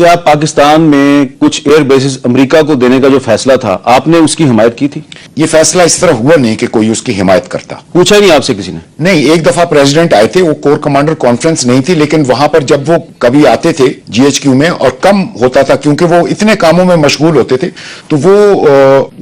کیا پاکستان میں کچھ ایئر بیسز امریکہ کو دینے کا جو فیصلہ تھا آپ نے اس کی حمایت کی تھی؟ یہ فیصلہ اس طرح ہوا نہیں کہ کوئی اس کی حمایت کرتا. پوچھا ہی نہیں آپ سے کسی نے؟ نہیں, ایک دفعہ پریزیڈنٹ آئے تھے, وہ کور کمانڈر کانفرنس نہیں تھی, لیکن وہاں پر جب وہ کبھی آتے تھے جی ایچ کیو میں, اور کم ہوتا تھا کیونکہ وہ اتنے کاموں میں مشغول ہوتے تھے, تو وہ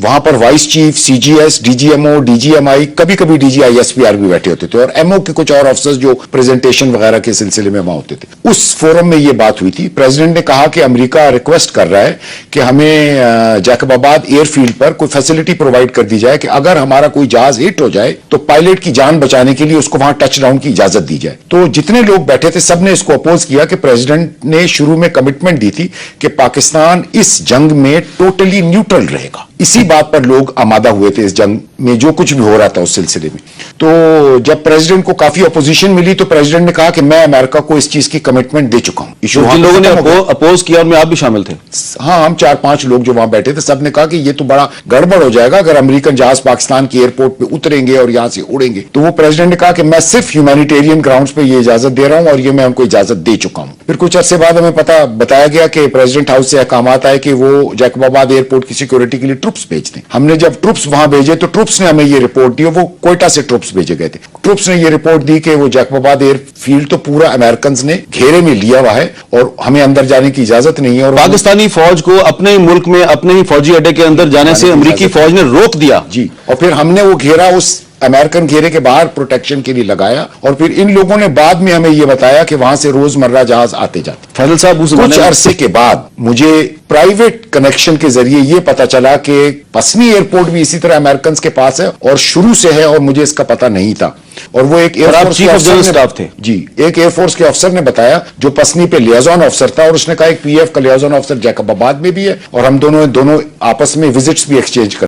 وہاں پر vice chief, C G S, D G M O, D G M I, کبھی کبھی D G I S P R بھی بیٹھے ہوتے تھے, اور ایم او کے کچھ اور افسرز جو پریزنٹیشن وغیرہ کے سلسلے میں وہاں ہوتے تھے. اس فورم میں یہ بات ہوئی تھی. پریزیڈنٹ نے کہا کہ امریکہ ریکویسٹ کر رہا ہے کہ ہمیں جیکب آباد ایئر فیلڈ پر کوئی فیسلٹی پرووائڈ کر دی جائے کہ اگر ہمارا کوئی جہاز ہٹ ہو جائے تو پائلٹ کی جان بچانے کے لیے اس کو وہاں ٹچ ڈاؤن کی اجازت دی جائے. تو جتنے لوگ بیٹھے تھے سب نے اس کو اپوز کیا کہ پریزیڈنٹ نے شروع میں کمٹمنٹ دی تھی کہ پاکستان اس جنگ میں ٹوٹلی نیوٹرل رہے گا. اسی بات پر لوگ آمادہ ہوئے تھے اس جنگ میں جو کچھ بھی ہو رہا تھا اس سلسلے میں. تو جب پریزیڈنٹ کو کافی اپوزیشن ملی تو پریزیڈنٹ نے کہا کہ میں امریکہ کو اس چیز کی کمٹمنٹ دے چکا ہوں. جن لوگوں نے اپوز کیا ان میں آپ بھی شامل تھے؟ ہاں, ہم 4-5 لوگ جو وہاں بیٹھے تھے سب نے کہا کہ یہ تو بڑا گڑبڑ ہو جائے گا اگر امریکن جہاز پاکستان کی ایئرپورٹ پہ اتریں گے اور یہاں سے اڑیں گے. تو وہ پریزیڈنٹ نے کہا کہ میں صرف ہیومینیٹیرین گراؤنڈز پہ یہ اجازت دے رہا ہوں اور یہ میں ہم کو اجازت دے چکا ہوں. پھر کچھ عرصے بعد ہمیں بتایا گیا کہ پریزیڈنٹ ہاؤس سے احکامات آئے کہ وہ جیکب آباد ایئرپورٹ کی سیکورٹی کے لیے ٹروپس بھیج دیں. ہم نے جب ٹروپس وہاں بھیجے تو ٹروپس نے ہمیں یہ رپورٹ دی, وہ کوئٹہ سے ٹروپس بھیجے گئے تھے. ٹروپس نے یہ رپورٹ دی کہ وہ جیکب آباد ایئر فیلڈ تو پورا امریکنز نے گھیرے میں لیا ہوا ہے اور ہمیں اندر جانے کی اجازت نہیں ہے. اور پاکستانی فوج کو اپنے ملک میں اپنے ہی فوجی اڈے کے اندر جانے سے امریکی فوج نے روک دیا. جی, اور پھر ہم نے وہ گھیرا اس امریکن گھیرے کے باہر پروٹیکشن کے لیے لگایا, اور پھر ان لوگوں نے بعد میں ہمیں یہ بتایا کہ وہاں سے روزمرہ جہاز آتے جاتے. فیصل صاحب, کچھ عرصے کے بعد مجھے پرائیویٹ کنیکشن کے ذریعے یہ پتا چلا کہ پسنی ایئرپورٹ بھی اسی طرح امریکنز کے پاس ہے اور شروع سے ہے, اور مجھے اس کا پتہ نہیں تھا. اور وہ ایک air force chief of general staff تھے. جی, ایک ایئر فورس کے افسر نے بتایا جو پسنی پہ لیازون افسر تھا, اور اس نے کہا ایک پی ایف کا لیازون افسر جیکب آباد میں بھی ہے, اور ہم دونوں آپس میں وزٹس بھی ایکسچینج کر